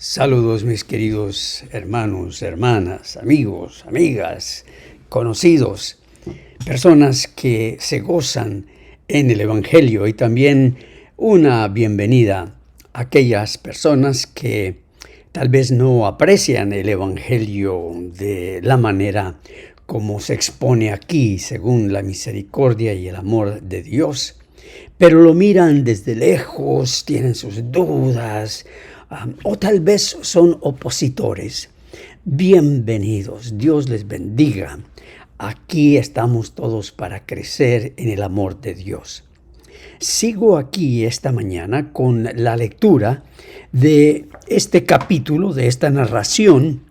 Saludos mis queridos hermanos, hermanas, amigos, amigas, conocidos, personas que se gozan en el Evangelio, y también una bienvenida a aquellas personas que tal vez no aprecian el Evangelio de la manera como se expone aquí según la misericordia y el amor de Dios, pero lo miran desde lejos, tienen sus dudas, o tal vez son opositores. Bienvenidos, Dios les bendiga. Aquí estamos todos para crecer en el amor de Dios. Sigo aquí esta mañana con la lectura de este capítulo, de esta narración,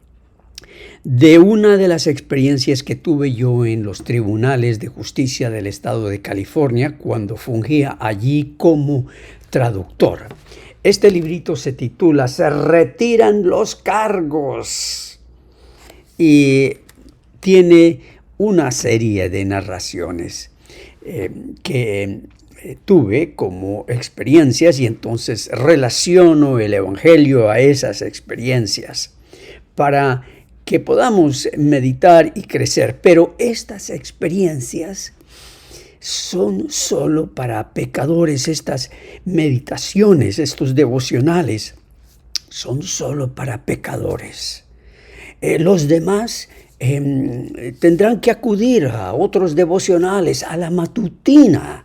de una de las experiencias que tuve yo en los tribunales de justicia del estado de California cuando fungía allí como traductor. Este librito se titula Se retiran los cargos y tiene una serie de narraciones que tuve como experiencias, y entonces relaciono el Evangelio a esas experiencias para que podamos meditar y crecer. Pero estas experiencias son solo para pecadores. Estas meditaciones, estos devocionales, son solo para pecadores. Los demás tendrán que acudir a otros devocionales, a la matutina.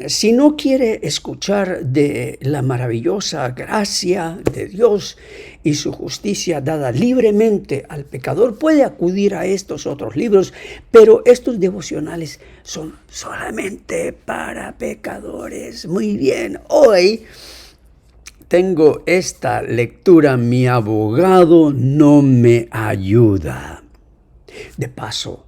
Si no quiere escuchar de la maravillosa gracia de Dios y su justicia dada libremente al pecador, puede acudir a estos otros libros, pero estos devocionales son solamente para pecadores. Muy bien, hoy tengo esta lectura: Mi abogado no me ayuda. De paso,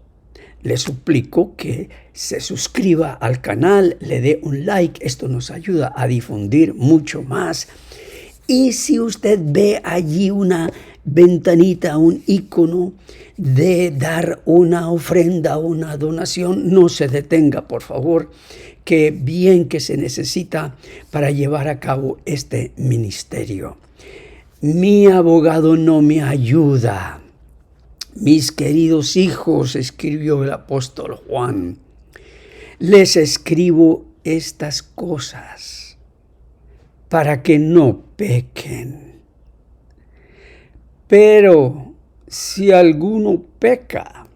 le suplico que se suscriba al canal, le dé un like, esto nos ayuda a difundir mucho más. Y si usted ve allí una ventanita, un icono de dar una ofrenda, una donación, no se detenga, por favor, que bien que se necesita para llevar a cabo este ministerio. Mi abogado no me ayuda. Mis queridos hijos, escribió el apóstol Juan, les escribo estas cosas para que no pequen. Pero si alguno peca,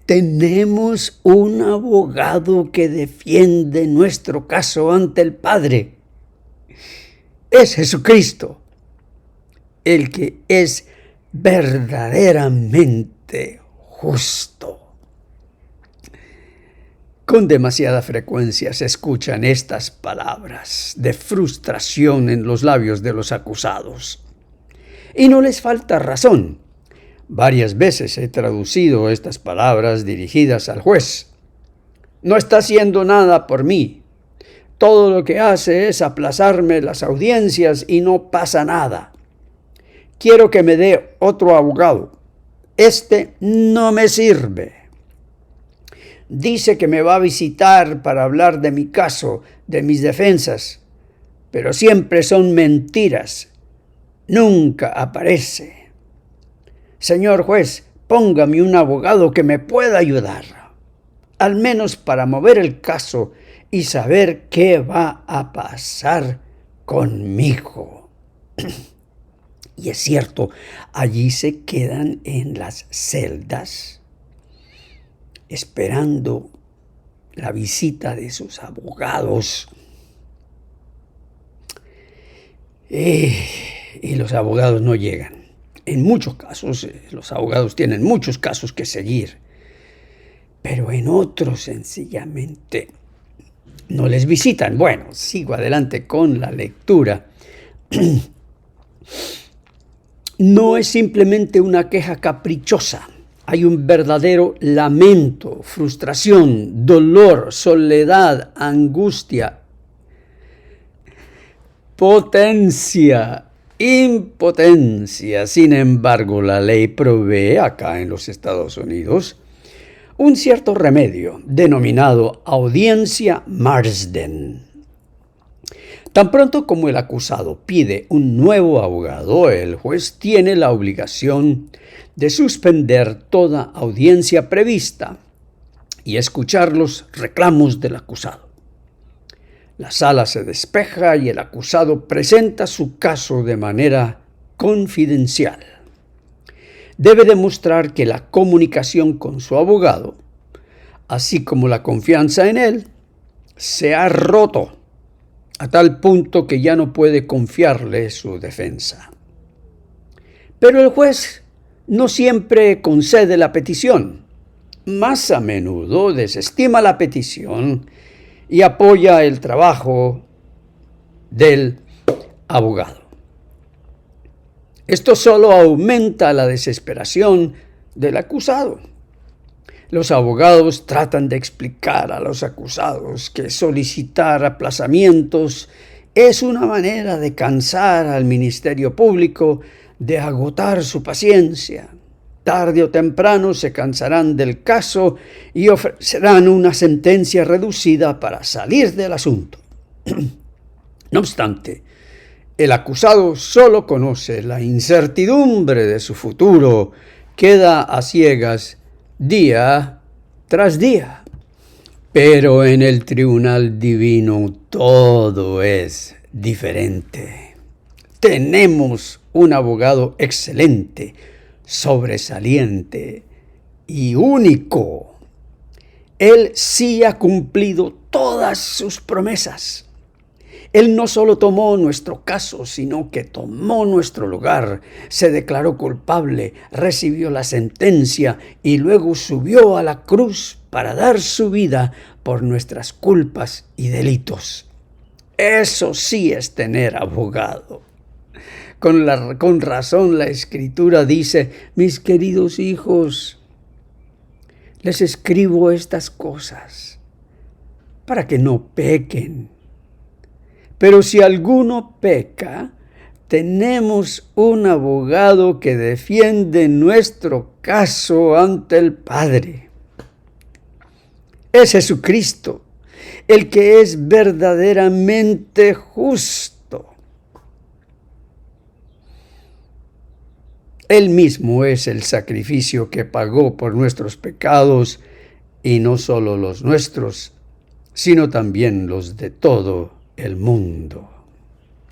tenemos un abogado que defiende nuestro caso ante el Padre. Es Jesucristo, el que es verdaderamente justo. Con demasiada frecuencia se escuchan estas palabras de frustración en los labios de los acusados. Y no les falta razón. Varias veces he traducido estas palabras dirigidas al juez. No está haciendo nada por mí. Todo lo que hace es aplazarme las audiencias y no pasa nada. Quiero que me dé otro abogado. Este no me sirve. Dice que me va a visitar para hablar de mi caso, de mis defensas, pero siempre son mentiras. Nunca aparece. Señor juez, póngame un abogado que me pueda ayudar, al menos para mover el caso y saber qué va a pasar conmigo. Y es cierto, allí se quedan en las celdas esperando la visita de sus abogados. Y los abogados no llegan. En muchos casos, los abogados tienen muchos casos que seguir, pero en otros sencillamente no les visitan. Bueno, sigo adelante con la lectura. No es simplemente una queja caprichosa. Hay un verdadero lamento, frustración, dolor, soledad, angustia, potencia, impotencia. Sin embargo, la ley provee acá en los Estados Unidos un cierto remedio denominado audiencia Marsden. Tan pronto como el acusado pide un nuevo abogado, el juez tiene la obligación de suspender toda audiencia prevista y escuchar los reclamos del acusado. La sala se despeja y el acusado presenta su caso de manera confidencial. Debe demostrar que la comunicación con su abogado, así como la confianza en él, se ha roto a tal punto que ya no puede confiarle su defensa. Pero el juez no siempre concede la petición. Más a menudo desestima la petición y apoya el trabajo del abogado. Esto solo aumenta la desesperación del acusado. Los abogados tratan de explicar a los acusados que solicitar aplazamientos es una manera de cansar al Ministerio Público, de agotar su paciencia. Tarde o temprano se cansarán del caso y ofrecerán una sentencia reducida para salir del asunto. No obstante, el acusado solo conoce la incertidumbre de su futuro, queda a ciegas día tras día. Pero en el tribunal divino todo es diferente. Tenemos un abogado excelente, sobresaliente y único. Él sí ha cumplido todas sus promesas. Él no solo tomó nuestro caso, sino que tomó nuestro lugar, se declaró culpable, recibió la sentencia y luego subió a la cruz para dar su vida por nuestras culpas y delitos. Eso sí es tener abogado. Con razón la Escritura dice: mis queridos hijos, les escribo estas cosas para que no pequen. Pero si alguno peca, tenemos un abogado que defiende nuestro caso ante el Padre. Es Jesucristo, el que es verdaderamente justo. Él mismo es el sacrificio que pagó por nuestros pecados, y no solo los nuestros, sino también los de todo el mundo.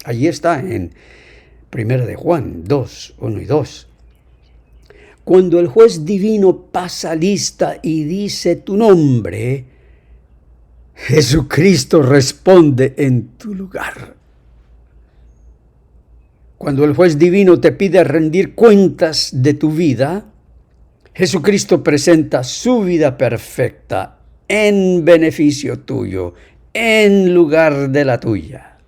Allí está en 1 de Juan 2, 1 y 2. Cuando el juez divino pasa lista y dice tu nombre, Jesucristo responde en tu lugar. Cuando el juez divino te pide rendir cuentas de tu vida, Jesucristo presenta su vida perfecta en beneficio tuyo, en lugar de la tuya.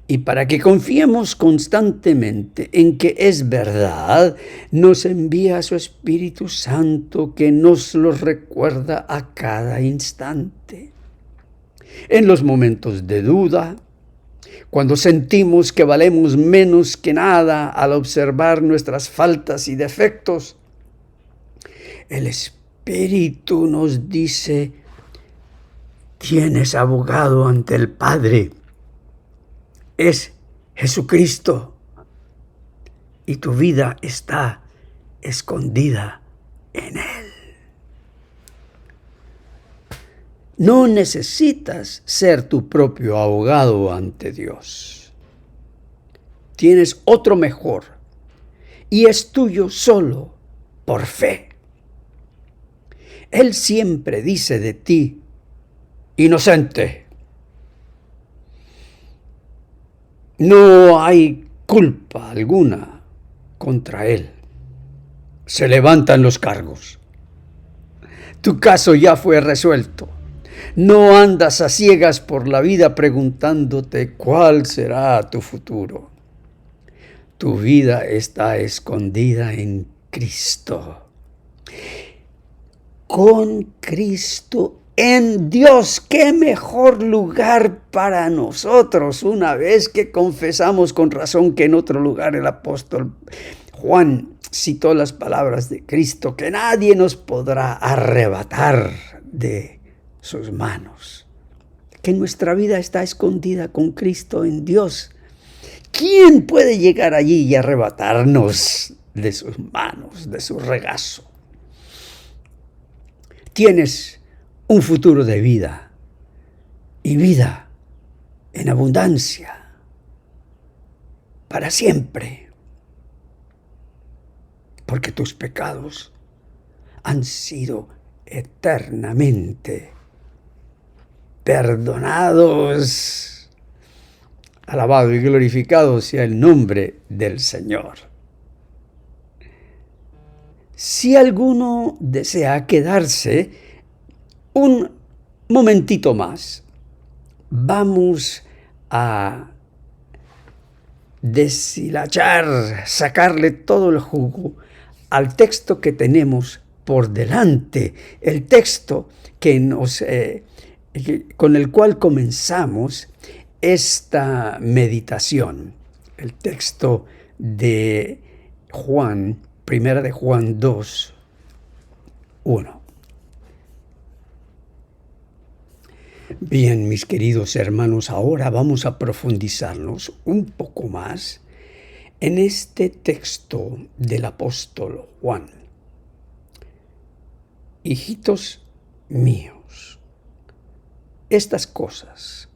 Y para que confiemos constantemente en que es verdad, nos envía a su Espíritu Santo que nos lo recuerda a cada instante. En los momentos de duda, cuando sentimos que valemos menos que nada al observar nuestras faltas y defectos, el Espíritu nos dice: tienes abogado ante el Padre. Es Jesucristo. Y tu vida está escondida en Él. No necesitas ser tu propio abogado ante Dios. Tienes otro mejor, y es tuyo solo por fe. Él siempre dice de ti: inocente. No hay culpa alguna contra él. Se levantan los cargos. Tu caso ya fue resuelto. No andas a ciegas por la vida preguntándote cuál será tu futuro. Tu vida está escondida en Cristo. Con Cristo en Dios. ¡Qué mejor lugar para nosotros! Una vez que confesamos con razón que en otro lugar el apóstol Juan citó las palabras de Cristo, que nadie nos podrá arrebatar de sus manos. que nuestra vida está escondida con Cristo en Dios. ¿Quién puede llegar allí y arrebatarnos de sus manos, de su regazo? Tienes un futuro de vida y vida en abundancia para siempre, porque tus pecados han sido eternamente perdonados. Alabado y glorificado sea el nombre del Señor. Si alguno desea quedarse un momentito más, vamos a deshilachar, sacarle todo el jugo al texto que tenemos por delante, el texto que con el cual comenzamos esta meditación, el texto de Juan, primera de Juan 2, 1. Bien, mis queridos hermanos, ahora vamos a profundizarnos un poco más en este texto del apóstol Juan. Hijitos míos, estas cosas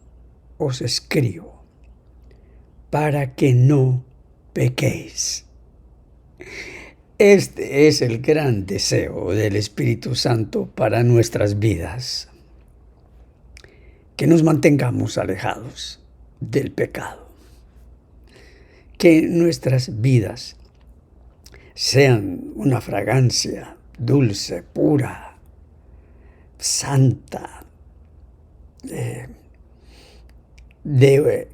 os escribo para que no pequéis. Este es el gran deseo del Espíritu Santo para nuestras vidas, que nos mantengamos alejados del pecado, que nuestras vidas sean una fragancia dulce, pura, santa,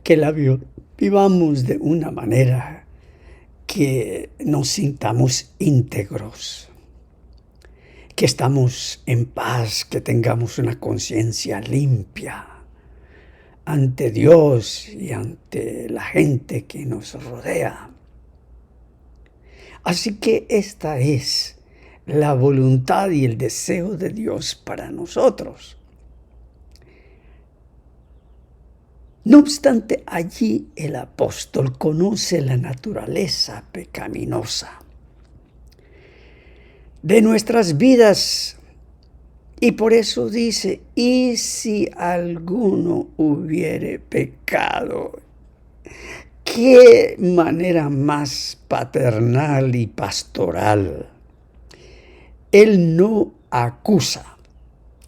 que la vivamos de una manera que nos sintamos íntegros, que estamos en paz, que tengamos una conciencia limpia ante Dios y ante la gente que nos rodea. Así que esta es la voluntad y el deseo de Dios para nosotros. No obstante, allí el apóstol conoce la naturaleza pecaminosa de nuestras vidas y por eso dice, y si alguno hubiere pecado. Qué manera más paternal y pastoral. Él no acusa,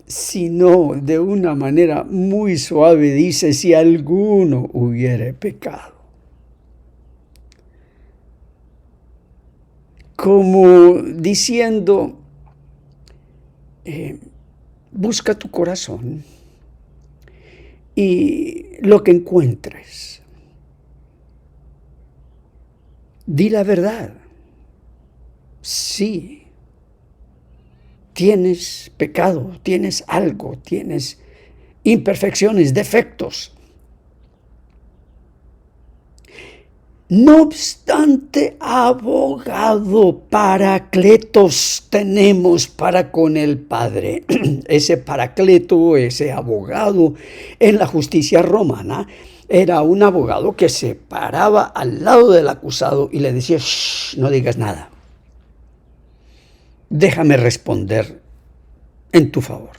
sino de una manera muy suave dice, si alguno hubiere pecado. Como diciendo, busca tu corazón y lo que encuentres, di la verdad. Sí, tienes pecado, tienes algo, tienes imperfecciones, defectos. No obstante, abogado paracletos tenemos para con el Padre. Ese paracleto, ese abogado en la justicia romana, era un abogado que se paraba al lado del acusado y le decía, shh, no digas nada. Déjame responder en tu favor.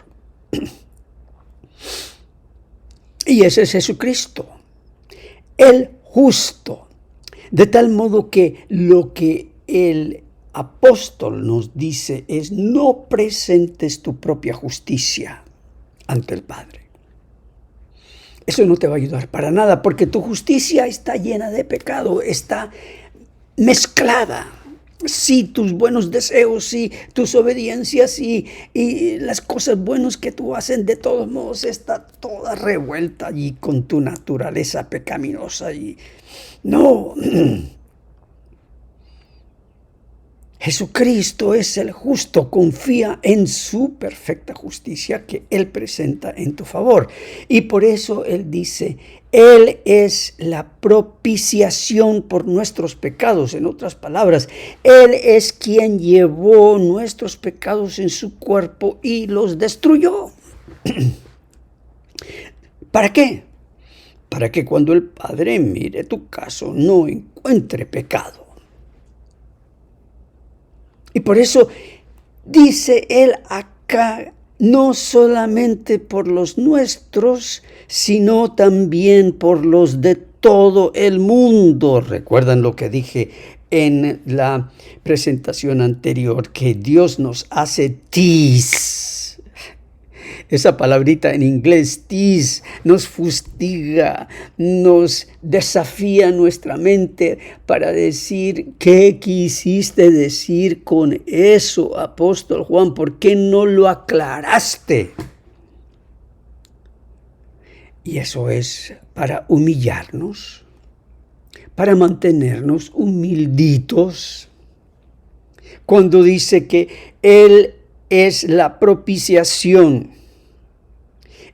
Y ese es Jesucristo, el justo. De tal modo que lo que el apóstol nos dice es, no presentes tu propia justicia ante el Padre. Eso no te va a ayudar para nada, porque tu justicia está llena de pecado, está mezclada. Sí, tus buenos deseos, sí, tus obediencias y las cosas buenas que tú haces, de todos modos está toda revuelta allí con tu naturaleza pecaminosa. Y no, Jesucristo es el justo, confía en su perfecta justicia que Él presenta en tu favor. Y por eso Él dice, Él es la propiciación por nuestros pecados. En otras palabras, Él es quien llevó nuestros pecados en su cuerpo y los destruyó. ¿Para qué? Para que cuando el Padre mire tu caso no encuentre pecado. Y por eso dice él acá, no solamente por los nuestros, sino también por los de todo el mundo. ¿Recuerdan lo que dije en la presentación anterior? Que Dios nos hace tis. Esa palabrita en inglés, tis, nos fustiga, nos desafía nuestra mente para decir, ¿qué quisiste decir con eso, apóstol Juan? ¿Por qué no lo aclaraste? Y eso es para humillarnos, para mantenernos humilditos. Cuando dice que Él es la propiciación,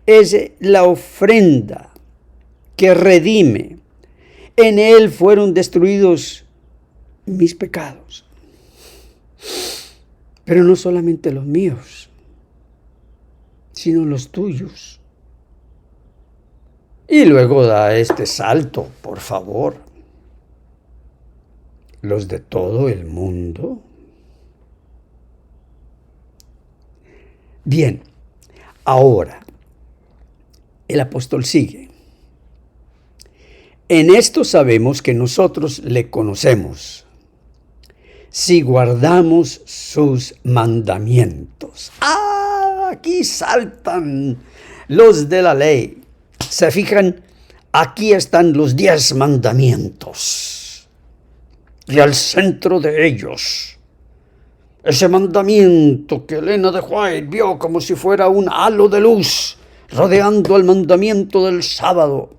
es la ofrenda que redime. En Él fueron destruidos mis pecados. Pero no solamente los míos, sino los tuyos. Y luego da este salto, por favor. Los de todo el mundo. Bien, ahora el apóstol sigue. En esto sabemos que nosotros le conocemos, si guardamos sus mandamientos. Aquí saltan los de la ley. ¿Se fijan? Aquí están los 10 mandamientos. Y al centro de ellos, ese mandamiento que Elena de White vio como si fuera un halo de luz rodeando el mandamiento del sábado.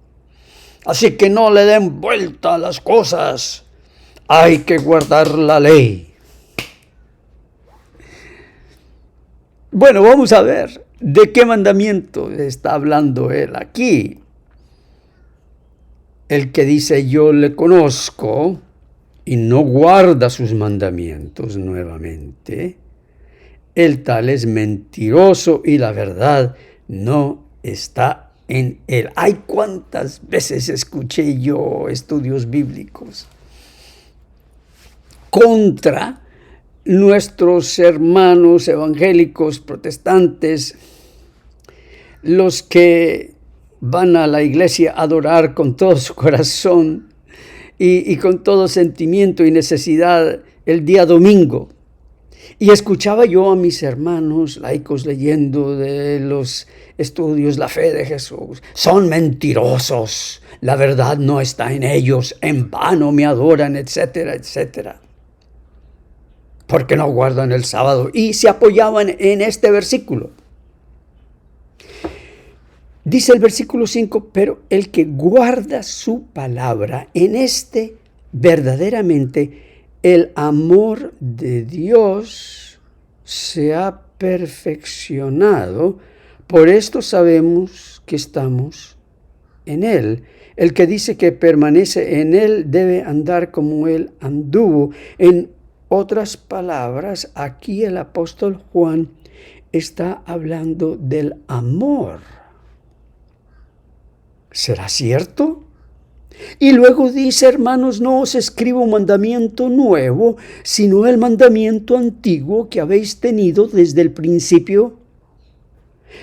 Así que no le den vuelta a las cosas. Hay que guardar la ley. Bueno, vamos a ver de qué mandamiento está hablando él aquí. El que dice yo le conozco y no guarda sus mandamientos nuevamente, el tal es mentiroso y la verdad no está en él. Ay, cuántas veces escuché yo estudios bíblicos contra nuestros hermanos evangélicos protestantes, los que van a la iglesia a adorar con todo su corazón y con todo sentimiento y necesidad el día domingo. Y escuchaba yo a mis hermanos laicos leyendo de los estudios la fe de Jesús. Son mentirosos, la verdad no está en ellos, en vano me adoran, etcétera, etcétera. Porque no guardan el sábado. Y se apoyaban en este versículo. Dice el versículo 5, pero el que guarda su palabra, en este verdaderamente el amor de Dios se ha perfeccionado. Por esto sabemos que estamos en Él. El que dice que permanece en Él debe andar como Él anduvo. En otras palabras, aquí el apóstol Juan está hablando del amor. ¿Será cierto? Y luego dice, hermanos, no os escribo un mandamiento nuevo, sino el mandamiento antiguo que habéis tenido desde el principio.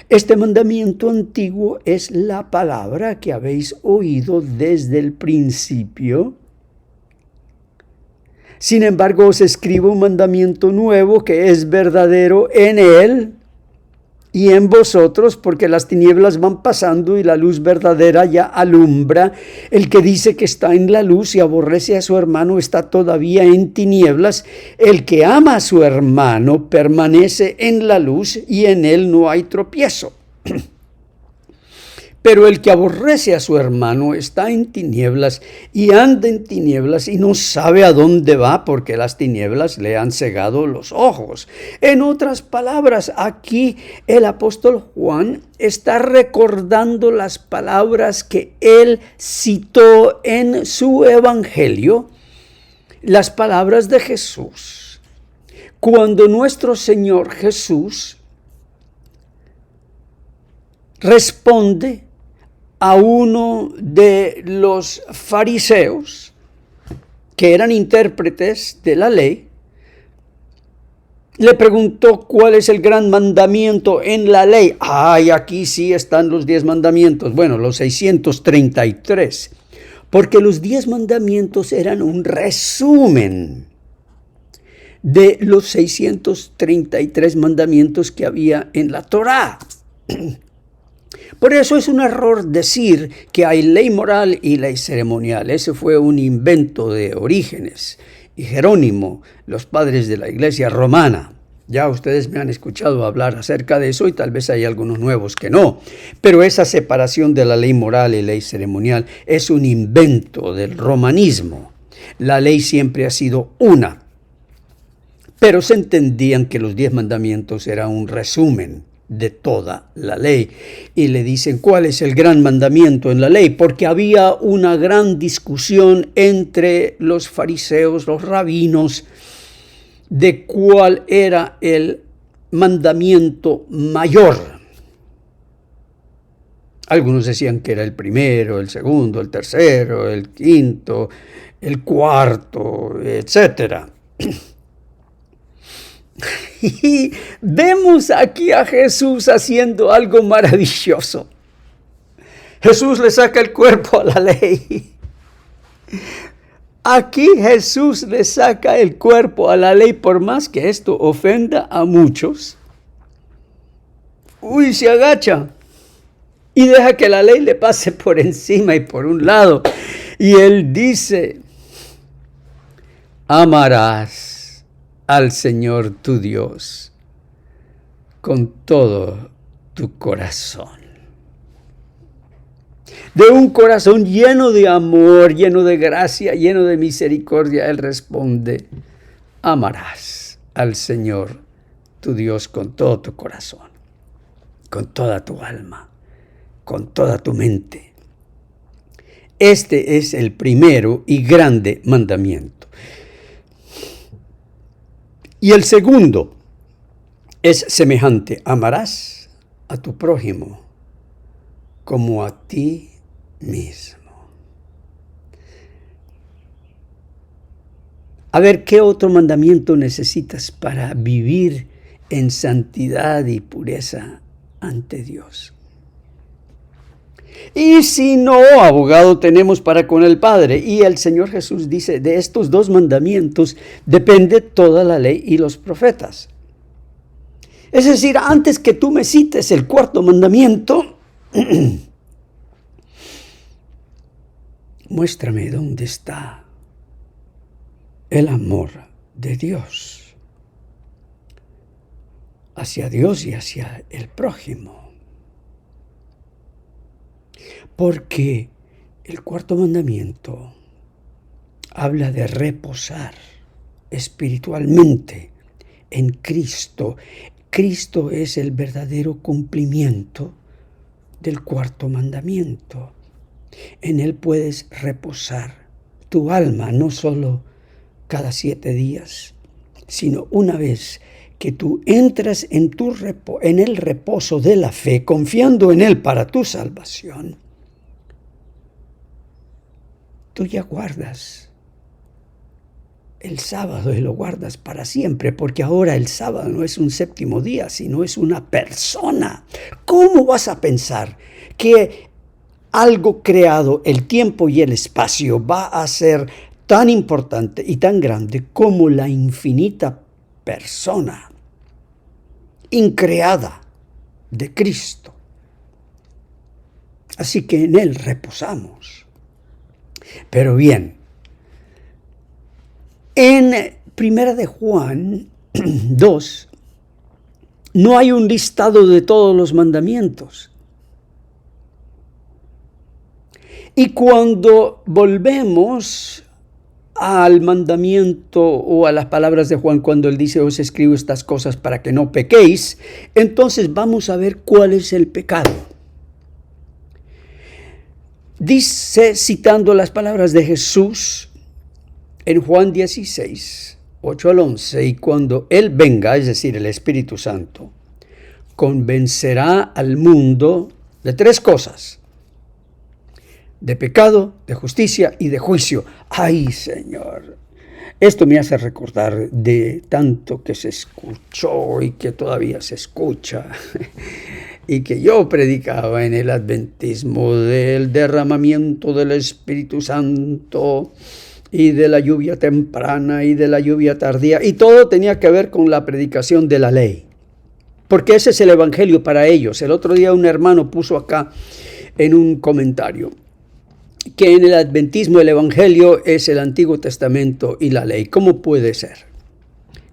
Este mandamiento antiguo es la palabra que habéis oído desde el principio. Sin embargo, os escribo un mandamiento nuevo que es verdadero en él y en vosotros, porque las tinieblas van pasando y la luz verdadera ya alumbra. El que dice que está en la luz y aborrece a su hermano está todavía en tinieblas. El que ama a su hermano permanece en la luz y en él no hay tropiezo. Pero el que aborrece a su hermano está en tinieblas y anda en tinieblas y no sabe a dónde va porque las tinieblas le han cegado los ojos. En otras palabras, aquí el apóstol Juan está recordando las palabras que él citó en su evangelio, las palabras de Jesús. Cuando nuestro Señor Jesús responde a uno de los fariseos, que eran intérpretes de la ley, le preguntó cuál es el gran mandamiento en la ley. Ay, aquí sí están los 10 mandamientos. Bueno, los 633. Porque los 10 mandamientos eran un resumen de los 633 mandamientos que había en la Torá. Por eso es un error decir que hay ley moral y ley ceremonial. Ese fue un invento de Orígenes y Jerónimo, los padres de la Iglesia romana. Ya ustedes me han escuchado hablar acerca de eso y tal vez hay algunos nuevos que no. Pero esa separación de la ley moral y ley ceremonial es un invento del romanismo. La ley siempre ha sido una. Pero se entendían que los 10 mandamientos eran un resumen de toda la ley. Y le dicen, ¿cuál es el gran mandamiento en la ley? Porque había una gran discusión entre los fariseos, los rabinos, de cuál era el mandamiento mayor. Algunos decían que era el primero, el segundo, el tercero, el quinto, el cuarto, etcétera. Y vemos aquí a Jesús haciendo algo maravilloso. Jesús le saca el cuerpo a la ley. Aquí Jesús le saca el cuerpo a la ley, por más que esto ofenda a muchos. Se agacha y deja que la ley le pase por encima y por un lado. Y él dice, amarás al Señor tu Dios con todo tu corazón. De un corazón lleno de amor, lleno de gracia, lleno de misericordia, Él responde, amarás al Señor tu Dios con todo tu corazón, con toda tu alma, con toda tu mente. Este es el primero y grande mandamiento. Y el segundo es semejante, amarás a tu prójimo como a ti mismo. A ver, ¿qué otro mandamiento necesitas para vivir en santidad y pureza ante Dios? Y si no, abogado tenemos para con el Padre. Y el Señor Jesús dice, de estos 2 mandamientos depende toda la ley y los profetas. Es decir, antes que tú me cites el 4º mandamiento, muéstrame dónde está el amor de Dios hacia Dios y hacia el prójimo. Porque el 4º mandamiento habla de reposar espiritualmente en Cristo. Cristo es el verdadero cumplimiento del 4º mandamiento. En Él puedes reposar tu alma, no solo cada 7 días, sino una vez que tú entras en el reposo de la fe, confiando en Él para tu salvación. Tú ya guardas el sábado y lo guardas para siempre, porque ahora el sábado no es un 7º día, sino es una persona. ¿Cómo vas a pensar que algo creado, el tiempo y el espacio, va a ser tan importante y tan grande como la infinita persona increada de Cristo? Así que en Él reposamos. Pero bien, en 1 de Juan 2 no hay un listado de todos los mandamientos. Y cuando volvemos al mandamiento o a las palabras de Juan cuando él dice, os escribo estas cosas para que no pequéis, entonces vamos a ver cuál es el pecado. Dice, citando las palabras de Jesús en Juan 16, 8 al 11, y cuando Él venga, es decir, el Espíritu Santo, convencerá al mundo de 3 cosas. de pecado, de justicia y de juicio. ¡Ay, Señor! Esto me hace recordar de tanto que se escuchó y que todavía se escucha y que yo predicaba en el adventismo del derramamiento del Espíritu Santo y de la lluvia temprana y de la lluvia tardía, y todo tenía que ver con la predicación de la ley, porque ese es el evangelio para ellos. El otro día un hermano puso acá en un comentario que en el adventismo el evangelio es el Antiguo Testamento y la ley. ¿Cómo puede ser?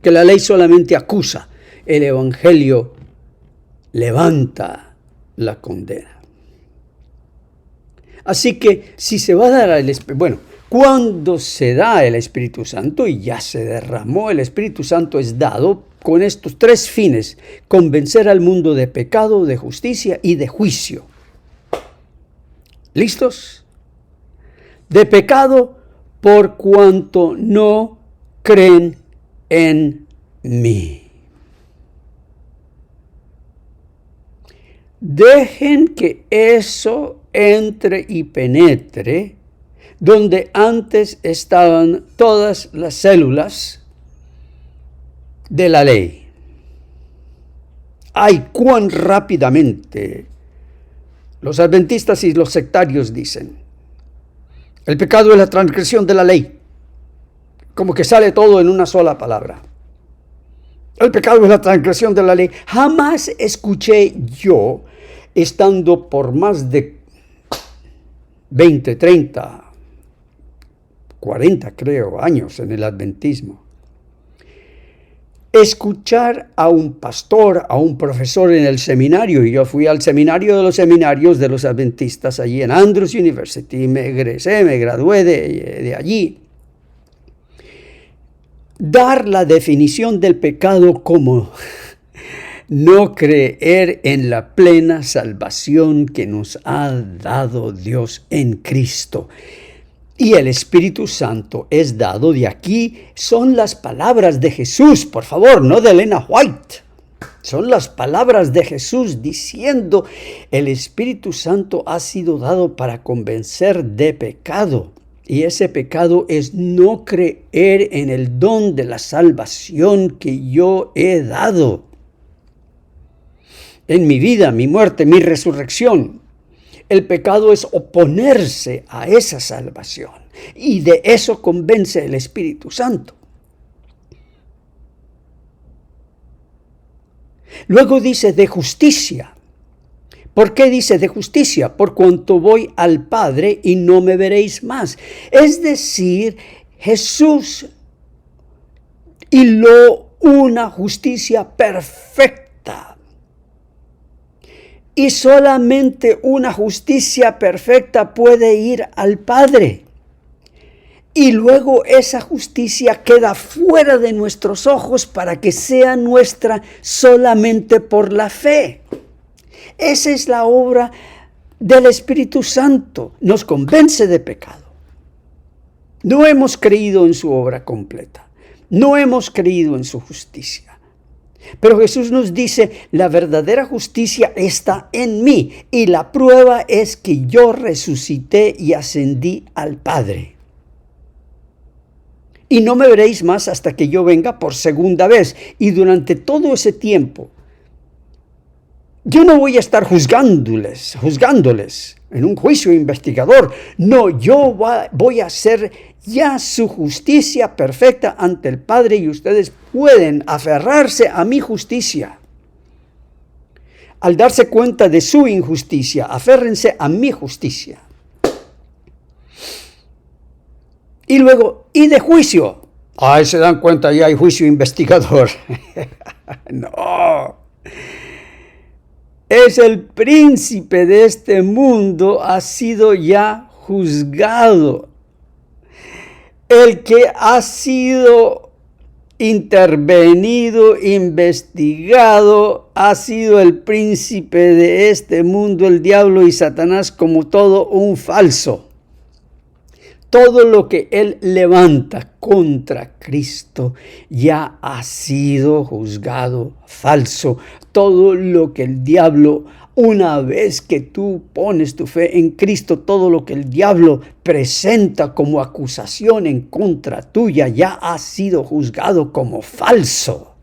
Que la ley solamente acusa, el evangelio levanta la condena. Así que si se va a dar cuando se da el Espíritu Santo y ya se derramó, el Espíritu Santo es dado con estos tres fines: convencer al mundo de pecado, de justicia y de juicio. ¿Listos? De pecado, por cuanto no creen en mí. Dejen que eso entre y penetre donde antes estaban todas las células de la ley. ¡Ay, cuán rápidamente! Los adventistas y los sectarios dicen: el pecado es la transgresión de la ley. Como que sale todo en una sola palabra. El pecado es la transgresión de la ley. Jamás escuché yo, estando por más de 20, 30, 40 creo, años en el adventismo, escuchar a un pastor, a un profesor en el seminario, y yo fui al seminario de los seminarios de los adventistas allí en Andrews University, me egresé, me gradué de allí, dar la definición del pecado como no creer en la plena salvación que nos ha dado Dios en Cristo. Y el Espíritu Santo es dado de aquí. Son las palabras de Jesús, por favor, no de Elena White. Son las palabras de Jesús diciendo: el Espíritu Santo ha sido dado para convencer de pecado. Y ese pecado es no creer en el don de la salvación que yo he dado. En mi vida, mi muerte, mi resurrección. El pecado es oponerse a esa salvación, y de eso convence el Espíritu Santo. Luego dice de justicia. ¿Por qué dice de justicia? Por cuanto voy al Padre y no me veréis más. Es decir, Jesús hiló una justicia perfecta. Y solamente una justicia perfecta puede ir al Padre. Y luego esa justicia queda fuera de nuestros ojos para que sea nuestra solamente por la fe. Esa es la obra del Espíritu Santo. Nos convence de pecado. No hemos creído en su obra completa. No hemos creído en su justicia. Pero Jesús nos dice: la verdadera justicia está en mí, y la prueba es que yo resucité y ascendí al Padre. Y no me veréis más hasta que yo venga por segunda vez. Y durante todo ese tiempo, yo no voy a estar juzgándoles en un juicio investigador. No, yo voy a hacer ya su justicia perfecta ante el Padre, y ustedes pueden aferrarse a mi justicia. Al darse cuenta de su injusticia, aférrense a mi justicia. Y luego, y de juicio. Ay, se dan cuenta, ya hay juicio investigador. No. Es el príncipe de este mundo, ha sido ya juzgado. El que ha sido intervenido, investigado, ha sido el príncipe de este mundo, el diablo y Satanás, como todo un falso. Todo lo que él levanta contra Cristo ya ha sido juzgado falso. Todo lo que el diablo Una vez que tú pones tu fe en Cristo, todo lo que el diablo presenta como acusación en contra tuya ya ha sido juzgado como falso.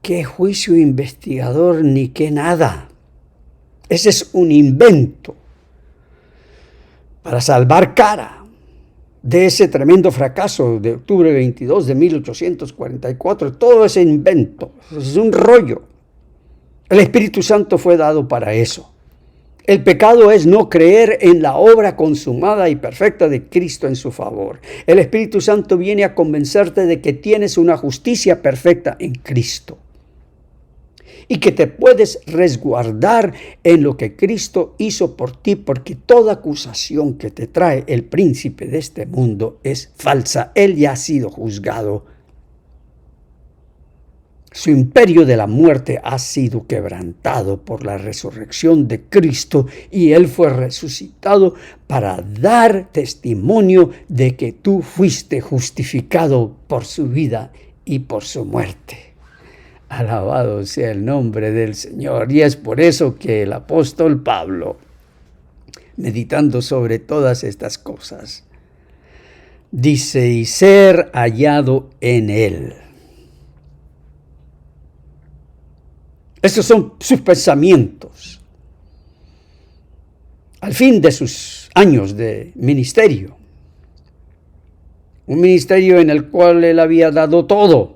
¿Qué juicio investigador ni qué nada? Ese es un invento para salvar cara de ese tremendo fracaso de octubre 22 de 1844. Todo ese invento, es un rollo. El Espíritu Santo fue dado para eso. El pecado es no creer en la obra consumada y perfecta de Cristo en su favor. El Espíritu Santo viene a convencerte de que tienes una justicia perfecta en Cristo y que te puedes resguardar en lo que Cristo hizo por ti, porque toda acusación que te trae el príncipe de este mundo es falsa. Él ya ha sido juzgado. Su imperio de la muerte ha sido quebrantado por la resurrección de Cristo y Él fue resucitado para dar testimonio de que tú fuiste justificado por su vida y por su muerte. Alabado sea el nombre del Señor. Y es por eso que el apóstol Pablo, meditando sobre todas estas cosas, dice, y ser hallado en Él. Estos son sus pensamientos al fin de sus años de ministerio. Un ministerio en el cual él había dado todo.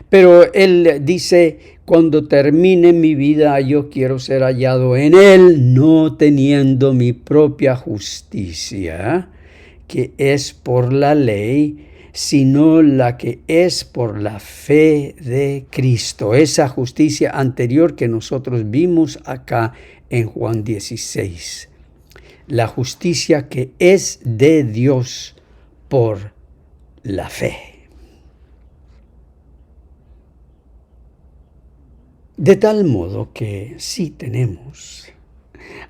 Pero él dice, cuando termine mi vida, yo quiero ser hallado en Él, no teniendo mi propia justicia, que es por la ley, sino la que es por la fe de Cristo. Esa justicia anterior que nosotros vimos acá en Juan 16. La justicia que es de Dios por la fe. De tal modo que sí tenemos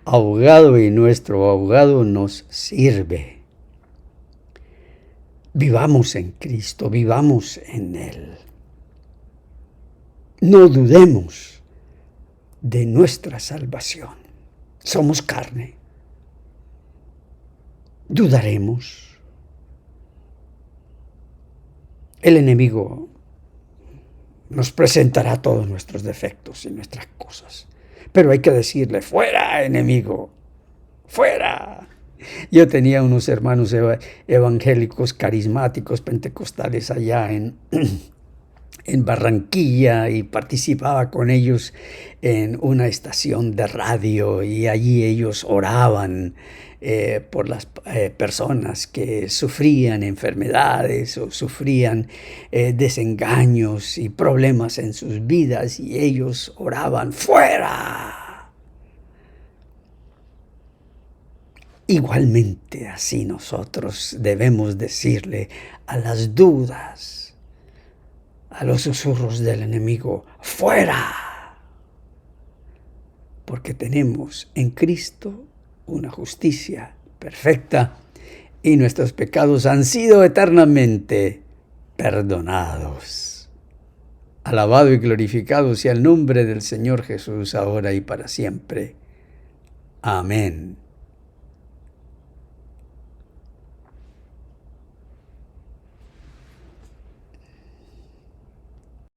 abogado y nuestro abogado nos sirve. Vivamos en Cristo, vivamos en Él. No dudemos de nuestra salvación. Somos carne. Dudaremos. El enemigo nos presentará todos nuestros defectos y nuestras cosas. Pero hay que decirle, fuera, enemigo, fuera. Yo tenía unos hermanos evangélicos, carismáticos, pentecostales allá en Barranquilla y participaba con ellos en una estación de radio y allí ellos oraban por las personas que sufrían enfermedades o sufrían desengaños y problemas en sus vidas y ellos oraban ¡fuera! Igualmente así nosotros debemos decirle a las dudas, a los susurros del enemigo, ¡fuera! Porque tenemos en Cristo una justicia perfecta y nuestros pecados han sido eternamente perdonados. Alabado y glorificado sea el nombre del Señor Jesús ahora y para siempre. Amén.